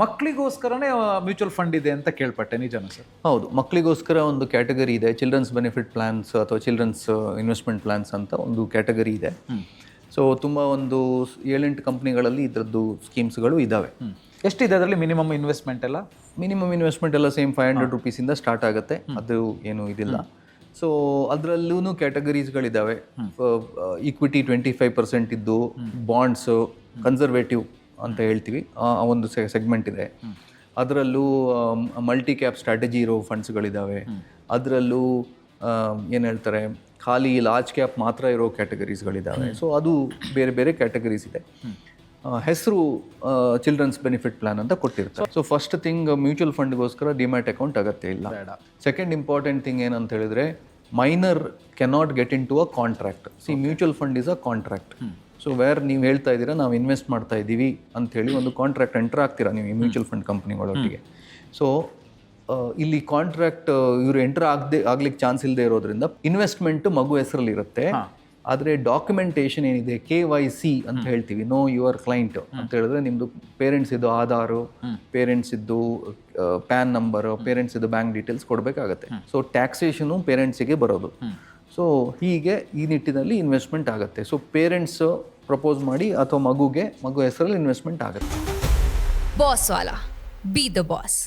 ಮಕ್ಕಳಿಗೋಸ್ಕರನೇ mutual fund ಇದೆ ಅಂತ ಕೇಳ್ಪಟ್ಟೆ, ನಿಜನಾ ಸರ್? ಹೌದು, ಮಕ್ಕಳಿಗೋಸ್ಕರ ಒಂದು ಕ್ಯಾಟಗರಿ ಇದೆ, ಚಿಲ್ಡ್ರನ್ಸ್ ಬೆನಿಫಿಟ್ ಪ್ಲಾನ್ಸ್ ಅಥವಾ ಚಿಲ್ಡ್ರನ್ಸ್ ಇನ್ವೆಸ್ಟ್ಮೆಂಟ್ ಪ್ಲಾನ್ಸ್ ಅಂತ ಒಂದು ಕ್ಯಾಟಗರಿ ಇದೆ. ಸೊ ತುಂಬ ಒಂದು 7-8 ಕಂಪ್ನಿಗಳಲ್ಲಿ ಇದರದ್ದು ಸ್ಕೀಮ್ಸ್ಗಳು ಇದ್ದಾವೆ. ಎಷ್ಟಿದೆ ಅದರಲ್ಲಿ ಮಿನಿಮಮ್ ಇನ್ವೆಸ್ಟ್ಮೆಂಟ್ ಎಲ್ಲ? ಮಿನಿಮಮ್ ಇನ್ವೆಸ್ಟ್ಮೆಂಟ್ ಎಲ್ಲ ಸೇಮ್ 500 ರುಪೀಸಿಂದ ಸ್ಟಾರ್ಟ್ ಆಗುತ್ತೆ, ಅದು ಏನು ಇದಿಲ್ಲ. ಸೊ ಅದರಲ್ಲೂ ಕ್ಯಾಟಗರೀಸ್ಗಳಿದ್ದಾವೆ. ಈಕ್ವಿಟಿ 25% ಇದ್ದು, ಬಾಂಡ್ಸು ಕನ್ಸರ್ವೇಟಿವ್ ಅಂತ ಹೇಳ್ತೀವಿ, ಆ ಒಂದು ಸೆಗ್ಮೆಂಟ್ ಇದೆ. ಅದರಲ್ಲೂ ಮಲ್ಟಿ ಕ್ಯಾಪ್ ಸ್ಟ್ರಾಟಜಿ ಇರೋ ಫಂಡ್ಸ್ಗಳಿದ್ದಾವೆ. ಅದರಲ್ಲೂ ಏನು ಹೇಳ್ತಾರೆ, ಖಾಲಿ ಲಾರ್ಜ್ ಕ್ಯಾಪ್ ಮಾತ್ರ ಇರೋ ಕ್ಯಾಟಗರೀಸ್ಗಳಿದ್ದಾವೆ. ಸೊ ಅದು ಬೇರೆ ಬೇರೆ ಕ್ಯಾಟಗರೀಸ್ ಇದೆ. ಹೆಸರು ಚಿಲ್ಡ್ರನ್ಸ್ ಬೆನಿಫಿಟ್ ಪ್ಲಾನ್ ಅಂತ ಕೊಟ್ಟಿರ್ತಾರೆ. ಸೊ ಫಸ್ಟ್ ಥಿಂಗ್, ಮ್ಯೂಚುವಲ್ ಫಂಡ್ಗೋಸ್ಕರ ಡಿಮ್ಯಾಟ್ ಅಕೌಂಟ್ ಅಗತ್ಯ ಇಲ್ಲ. ಸೆಕೆಂಡ್ ಇಂಪಾರ್ಟೆಂಟ್ ಥಿಂಗ್ ಏನಂತ ಹೇಳಿದ್ರೆ, minor cannot get into a contract. See, mutual fund is a contract. So where ನೀವು ಹೇಳ್ತಾ ಇದ್ದೀರಾ ನಾವು ಇನ್ವೆಸ್ಟ್ ಮಾಡ್ತಾ ಇದ್ದೀವಿ ಅಂಥೇಳಿ ಒಂದು ಕಾಂಟ್ರಾಕ್ಟ್ ಎಂಟರ್ ಆಗ್ತೀರಾ ನೀವು ಈ ಮ್ಯೂಚುವಲ್ ಫಂಡ್ ಕಂಪ್ನಿಗಳೊಟ್ಟಿಗೆ. ಸೊ ಇಲ್ಲಿ ಕಾಂಟ್ರಾಕ್ಟ್ ಇವರು ಎಂಟರ್ ಆಗ್ಲಿಕ್ಕೆ ಚಾನ್ಸ್ ಇಲ್ಲದೆ ಇರೋದ್ರಿಂದ ಇನ್ವೆಸ್ಟ್ಮೆಂಟ್ ಮಗು ಹೆಸರಲ್ಲಿ ಇರುತ್ತೆ. ಆದರೆ ಡಾಕ್ಯುಮೆಂಟೇಷನ್ ಏನಿದೆ, KYC ಅಂತ ಹೇಳ್ತೀವಿ, ನೋ ಯುವರ್ ಕ್ಲೈಂಟ್ ಅಂತ ಹೇಳಿದ್ರೆ, ನಿಮ್ಮದು ಪೇರೆಂಟ್ಸ್ ಇದ್ದು ಆಧಾರು, ಪೇರೆಂಟ್ಸ್ ಇದ್ದು ಪ್ಯಾನ್ ನಂಬರು, ಪೇರೆಂಟ್ಸ್ ಇದ್ದು ಬ್ಯಾಂಕ್ ಡೀಟೇಲ್ಸ್ ಕೊಡಬೇಕಾಗತ್ತೆ. ಸೊ ಟ್ಯಾಕ್ಸೇಷನು ಪೇರೆಂಟ್ಸಿಗೆ ಬರೋದು. ಸೊ ಹೀಗೆ ಈ ನಿಟ್ಟಿನಲ್ಲಿ ಇನ್ವೆಸ್ಟ್ಮೆಂಟ್ ಆಗುತ್ತೆ. ಸೊ ಪೇರೆಂಟ್ಸ್ ಪ್ರಪೋಸ್ ಮಾಡಿ ಅಥವಾ ಮಗು ಹೆಸರಲ್ಲಿ ಇನ್ವೆಸ್ಟ್ಮೆಂಟ್ ಆಗುತ್ತೆ. Boss Vala, B the boss.